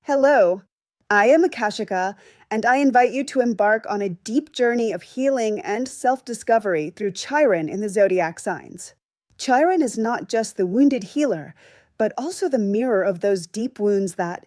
Hello, I am Akashika, and I invite you to embark on a deep journey of healing and self discovery through Chiron in the zodiac signs. Chiron is not just the wounded healer, but also the mirror of those deep wounds that,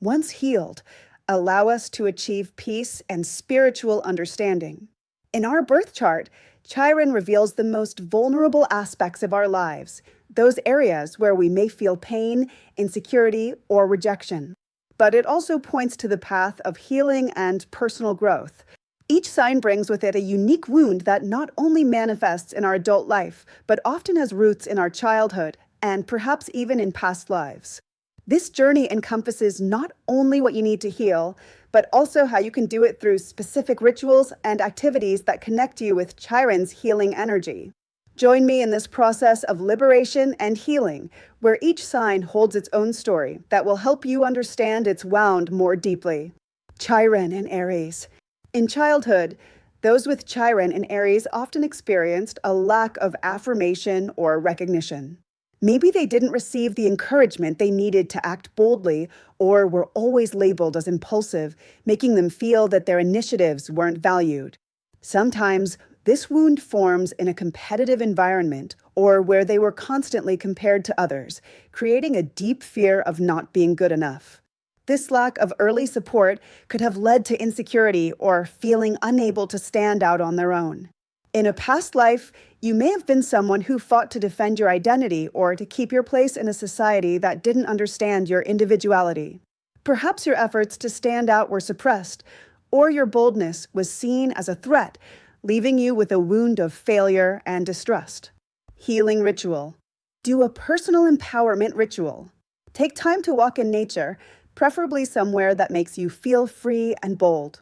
once healed, allow us to achieve peace and spiritual understanding. In our birth chart, Chiron reveals the most vulnerable aspects of our lives, those areas where we may feel pain, insecurity, or rejection. But it also points to the path of healing and personal growth. Each sign brings with it a unique wound that not only manifests in our adult life, but often has roots in our childhood and perhaps even in past lives. This journey encompasses not only what you need to heal, but also how you can do it through specific rituals and activities that connect you with Chiron's healing energy. Join me in this process of liberation and healing, where each sign holds its own story that will help you understand its wound more deeply. Chiron in Aries. In childhood, those with Chiron in Aries often experienced a lack of affirmation or recognition. Maybe they didn't receive the encouragement they needed to act boldly, or were always labeled as impulsive, making them feel that their initiatives weren't valued. Sometimes, this wound forms in a competitive environment or where they were constantly compared to others, creating a deep fear of not being good enough. This lack of early support could have led to insecurity or feeling unable to stand out on their own. In a past life, you may have been someone who fought to defend your identity or to keep your place in a society that didn't understand your individuality. Perhaps your efforts to stand out were suppressed, or your boldness was seen as a threat, leaving you with a wound of failure and distrust. Healing ritual. Do a personal empowerment ritual. Take time to walk in nature, preferably somewhere that makes you feel free and bold.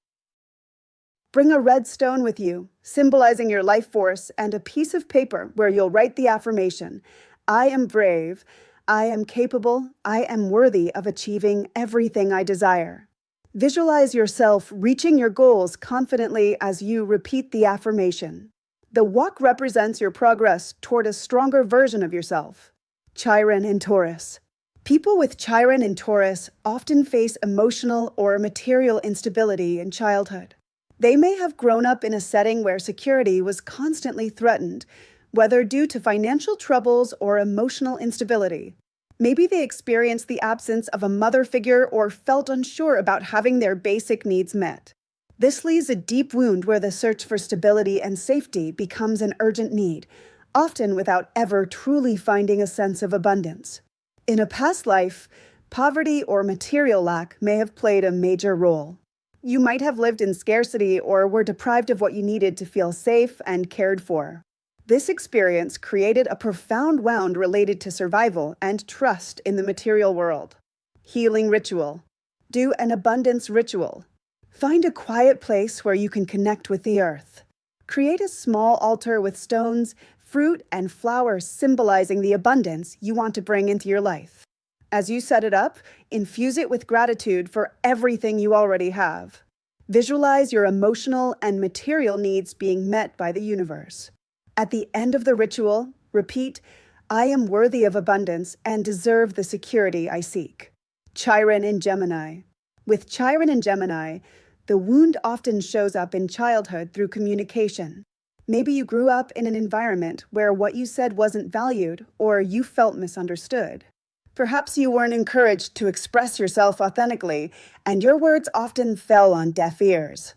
Bring a red stone with you, symbolizing your life force, and a piece of paper where you'll write the affirmation, I am brave, I am capable, I am worthy of achieving everything I desire. Visualize yourself reaching your goals confidently as you repeat the affirmation. The walk represents your progress toward a stronger version of yourself. Chiron in Taurus. People with Chiron in Taurus often face emotional or material instability in childhood. They may have grown up in a setting where security was constantly threatened, whether due to financial troubles or emotional instability. Maybe they experienced the absence of a mother figure or felt unsure about having their basic needs met. This leaves a deep wound where the search for stability and safety becomes an urgent need, often without ever truly finding a sense of abundance. In a past life, poverty or material lack may have played a major role. You might have lived in scarcity or were deprived of what you needed to feel safe and cared for. This experience created a profound wound related to survival and trust in the material world. Healing ritual. Do an abundance ritual. Find a quiet place where you can connect with the earth. Create a small altar with stones, fruit, and flowers symbolizing the abundance you want to bring into your life. As you set it up, infuse it with gratitude for everything you already have. Visualize your emotional and material needs being met by the universe. At the end of the ritual, repeat, I am worthy of abundance and deserve the security I seek. Chiron in Gemini. With Chiron in Gemini, the wound often shows up in childhood through communication. Maybe you grew up in an environment where what you said wasn't valued or you felt misunderstood. Perhaps you weren't encouraged to express yourself authentically, and your words often fell on deaf ears.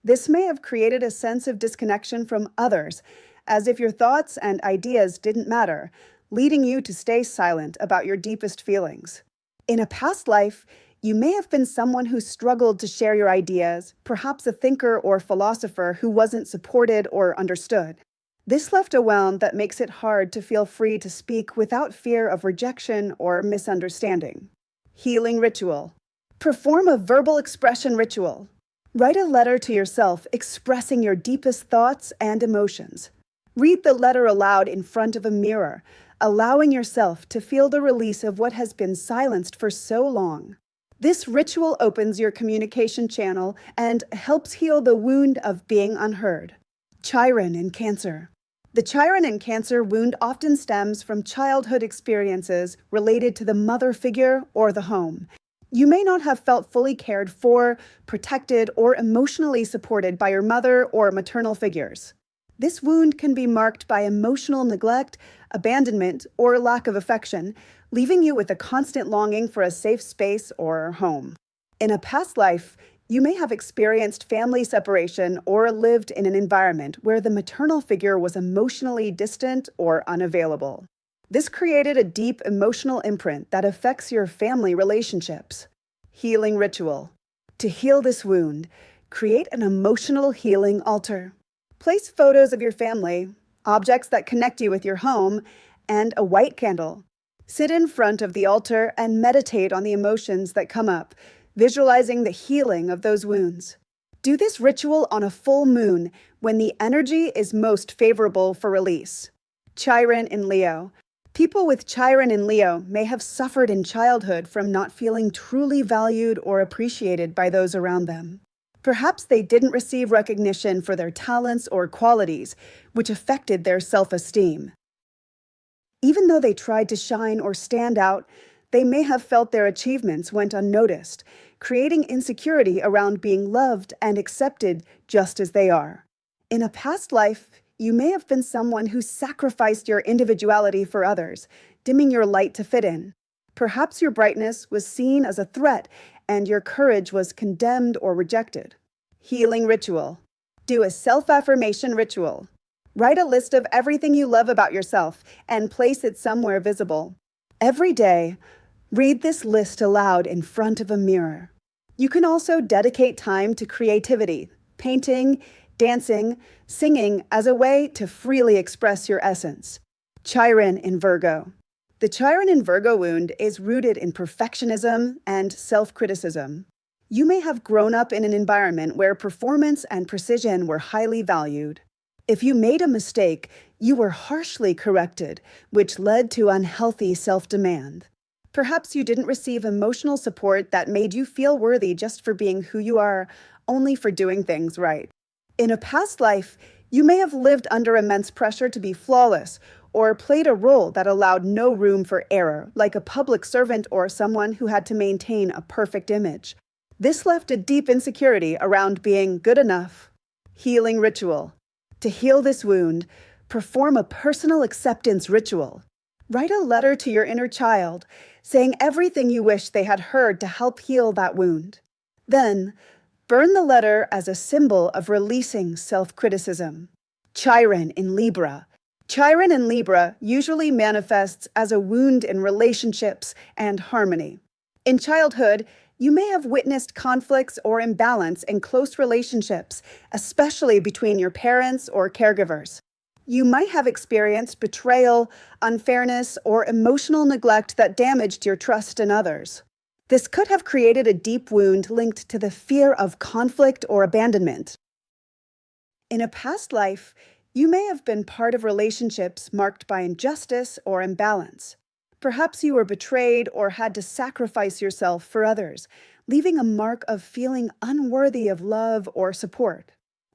This may have created a sense of disconnection from others, as if your thoughts and ideas didn't matter, leading you to stay silent about your deepest feelings. In a past life, you may have been someone who struggled to share your ideas, perhaps a thinker or philosopher who wasn't supported or understood. This left a wound that makes it hard to feel free to speak without fear of rejection or misunderstanding. Healing ritual. Perform a verbal expression ritual. Write a letter to yourself expressing your deepest thoughts and emotions. Read the letter aloud in front of a mirror, allowing yourself to feel the release of what has been silenced for so long. This ritual opens your communication channel and helps heal the wound of being unheard. Chiron in Cancer. The Chiron in Cancer wound often stems from childhood experiences related to the mother figure or the home. You may not have felt fully cared for, protected, or emotionally supported by your mother or maternal figures. This wound can be marked by emotional neglect, abandonment, or lack of affection, leaving you with a constant longing for a safe space or home. In a past life, you may have experienced family separation or lived in an environment where the maternal figure was emotionally distant or unavailable. This created a deep emotional imprint that affects your family relationships. Healing ritual. To heal this wound, create an emotional healing altar. Place photos of your family, objects that connect you with your home, and a white candle. Sit in front of the altar and meditate on the emotions that come up, visualizing the healing of those wounds. Do this ritual on a full moon when the energy is most favorable for release. Chiron in Leo. People with Chiron in Leo may have suffered in childhood from not feeling truly valued or appreciated by those around them. Perhaps they didn't receive recognition for their talents or qualities, which affected their self-esteem. Even though they tried to shine or stand out, they may have felt their achievements went unnoticed, creating insecurity around being loved and accepted just as they are. In a past life, you may have been someone who sacrificed your individuality for others, dimming your light to fit in. Perhaps your brightness was seen as a threat and your courage was condemned or rejected. Healing ritual. Do a self-affirmation ritual. Write a list of everything you love about yourself and place it somewhere visible. Every day, read this list aloud in front of a mirror. You can also dedicate time to creativity, painting, dancing, singing as a way to freely express your essence. Chiron in Virgo. The Chiron in Virgo wound is rooted in perfectionism and self-criticism. You may have grown up in an environment where performance and precision were highly valued. If you made a mistake, you were harshly corrected, which led to unhealthy self-demand. Perhaps you didn't receive emotional support that made you feel worthy just for being who you are, only for doing things right. In a past life, you may have lived under immense pressure to be flawless, or played a role that allowed no room for error, like a public servant or someone who had to maintain a perfect image. This left a deep insecurity around being good enough. Healing ritual. To heal this wound, perform a personal acceptance ritual. Write a letter to your inner child, saying everything you wish they had heard to help heal that wound. Then, burn the letter as a symbol of releasing self-criticism. Chiron in Libra. Chiron in Libra usually manifests as a wound in relationships and harmony. In childhood, you may have witnessed conflicts or imbalance in close relationships, especially between your parents or caregivers. You might have experienced betrayal, unfairness, or emotional neglect that damaged your trust in others. This could have created a deep wound linked to the fear of conflict or abandonment. In a past life, you may have been part of relationships marked by injustice or imbalance. Perhaps you were betrayed or had to sacrifice yourself for others, leaving a mark of feeling unworthy of love or support.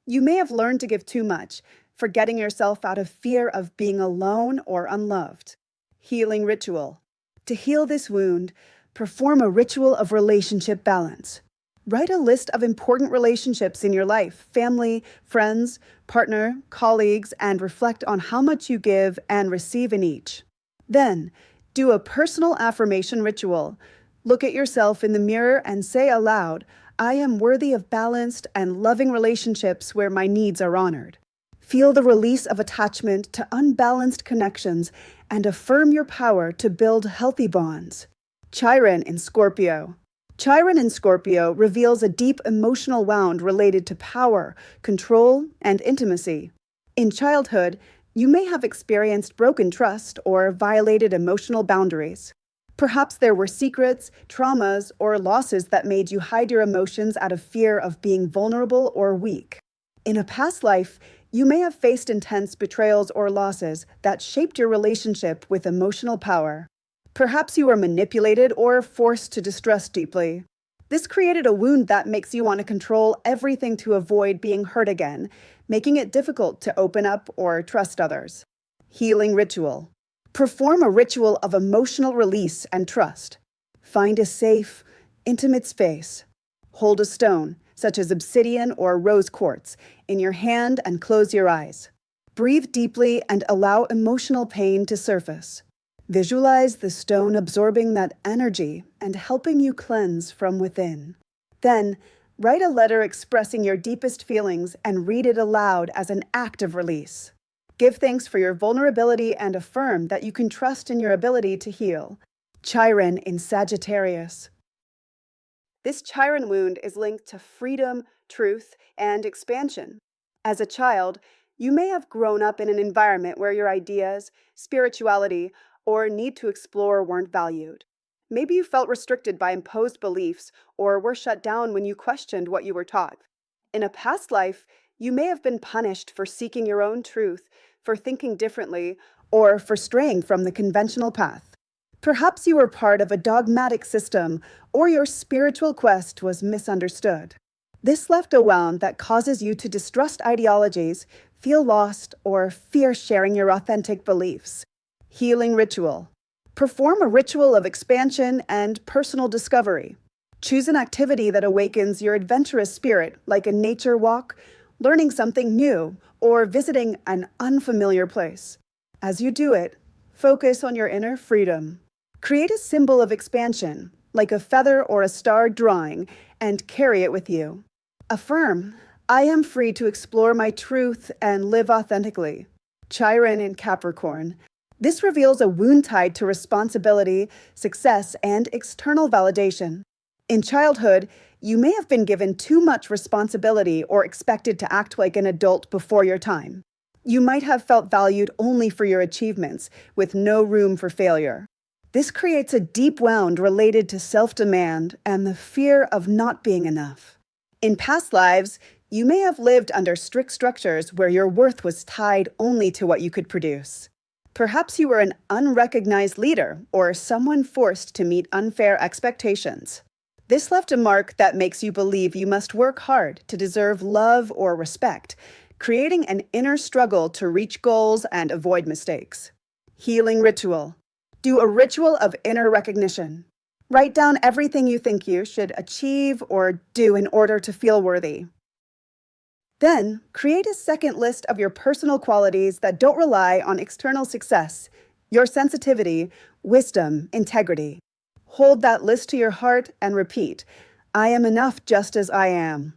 You may have learned to give too much, forgetting yourself out of fear of being alone or unloved. Healing ritual. To heal this wound, perform a ritual of relationship balance. Write a list of important relationships in your life, family, friends, partner, colleagues, and reflect on how much you give and receive in each. Then, do a personal affirmation ritual. Look at yourself in the mirror and say aloud, "I am worthy of balanced and loving relationships where my needs are honored." Feel the release of attachment to unbalanced connections and affirm your power to build healthy bonds. Chiron in Scorpio. Chiron in Scorpio reveals a deep emotional wound related to power, control, and intimacy. In childhood, you may have experienced broken trust or violated emotional boundaries. Perhaps there were secrets, traumas, or losses that made you hide your emotions out of fear of being vulnerable or weak. In a past life, you may have faced intense betrayals or losses that shaped your relationship with emotional power. Perhaps you were manipulated or forced to distrust deeply. This created a wound that makes you want to control everything to avoid being hurt again, making it difficult to open up or trust others. Healing ritual. Perform a ritual of emotional release and trust. Find a safe, intimate space. Hold a stone, such as obsidian or rose quartz, in your hand and close your eyes. Breathe deeply and allow emotional pain to surface. Visualize the stone absorbing that energy and helping you cleanse from within. Then, write a letter expressing your deepest feelings and read it aloud as an act of release. Give thanks for your vulnerability and affirm that you can trust in your ability to heal. Chiron in Sagittarius. This Chiron wound is linked to freedom, truth, and expansion. As a child, you may have grown up in an environment where your ideas, spirituality, or need to explore weren't valued. Maybe you felt restricted by imposed beliefs or were shut down when you questioned what you were taught. In a past life, you may have been punished for seeking your own truth, for thinking differently, or for straying from the conventional path. Perhaps you were part of a dogmatic system, or your spiritual quest was misunderstood. This left a wound that causes you to distrust ideologies, feel lost, or fear sharing your authentic beliefs. Healing ritual. Perform a ritual of expansion and personal discovery. Choose an activity that awakens your adventurous spirit, like a nature walk, learning something new, or visiting an unfamiliar place. As you do it, focus on your inner freedom. Create a symbol of expansion, like a feather or a star drawing, and carry it with you. Affirm, I am free to explore my truth and live authentically. Chiron in Capricorn. This reveals a wound tied to responsibility, success, and external validation. In childhood, you may have been given too much responsibility or expected to act like an adult before your time. You might have felt valued only for your achievements, with no room for failure. This creates a deep wound related to self-demand and the fear of not being enough. In past lives, you may have lived under strict structures where your worth was tied only to what you could produce. Perhaps you were an unrecognized leader or someone forced to meet unfair expectations. This left a mark that makes you believe you must work hard to deserve love or respect, creating an inner struggle to reach goals and avoid mistakes. Healing ritual. Do a ritual of inner recognition. Write down everything you think you should achieve or do in order to feel worthy. Then, create a second list of your personal qualities that don't rely on external success, your sensitivity, wisdom, integrity. Hold that list to your heart and repeat, I am enough just as I am.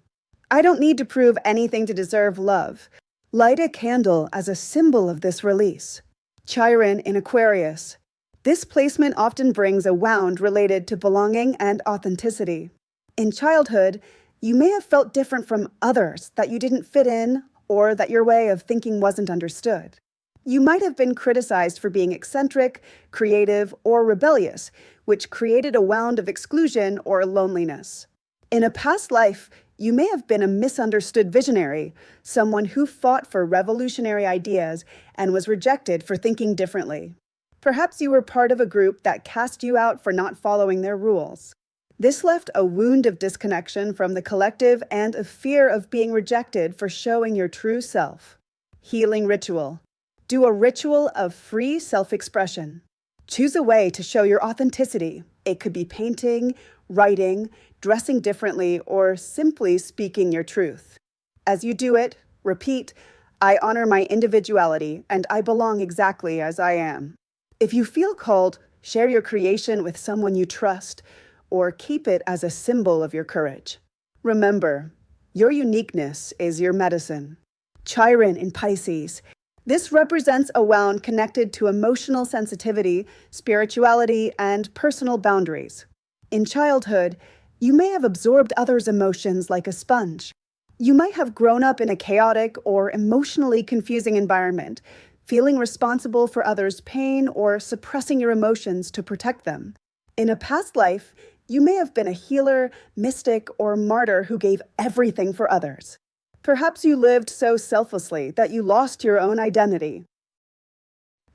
I don't need to prove anything to deserve love. Light a candle as a symbol of this release. Chiron in Aquarius. This placement often brings a wound related to belonging and authenticity. In childhood, you may have felt different from others, that you didn't fit in, or that your way of thinking wasn't understood. You might have been criticized for being eccentric, creative, or rebellious, which created a wound of exclusion or loneliness. In a past life, you may have been a misunderstood visionary, someone who fought for revolutionary ideas and was rejected for thinking differently. Perhaps you were part of a group that cast you out for not following their rules. This left a wound of disconnection from the collective and a fear of being rejected for showing your true self. Healing ritual. Do a ritual of free self-expression. Choose a way to show your authenticity. It could be painting, writing, dressing differently, or simply speaking your truth. As you do it, repeat, I honor my individuality and I belong exactly as I am. If you feel called, share your creation with someone you trust, or keep it as a symbol of your courage. Remember, your uniqueness is your medicine. Chiron in Pisces. This represents a wound connected to emotional sensitivity, spirituality, and personal boundaries. In childhood, you may have absorbed others' emotions like a sponge. You might have grown up in a chaotic or emotionally confusing environment, feeling responsible for others' pain or suppressing your emotions to protect them. In a past life, you may have been a healer, mystic, or martyr who gave everything for others. Perhaps you lived so selflessly that you lost your own identity.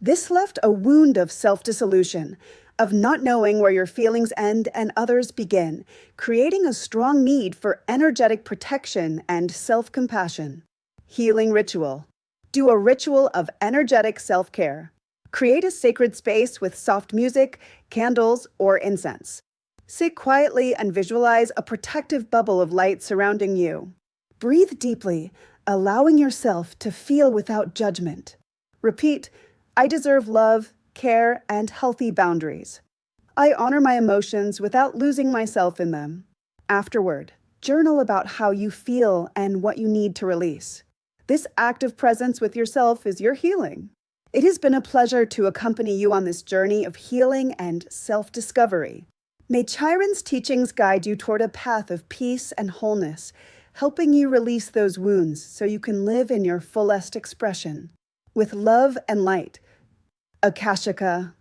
This left a wound of self-dissolution, of not knowing where your feelings end and others begin, creating a strong need for energetic protection and self-compassion. Healing ritual. Do a ritual of energetic self-care. Create a sacred space with soft music, candles, or incense. Sit quietly and visualize a protective bubble of light surrounding you. Breathe deeply, allowing yourself to feel without judgment. Repeat, I deserve love, care, and healthy boundaries. I honor my emotions without losing myself in them. Afterward, journal about how you feel and what you need to release. This active presence with yourself is your healing. It has been a pleasure to accompany you on this journey of healing and self-discovery. May Chiron's teachings guide you toward a path of peace and wholeness, helping you release those wounds so you can live in your fullest expression. With love and light, Akashika.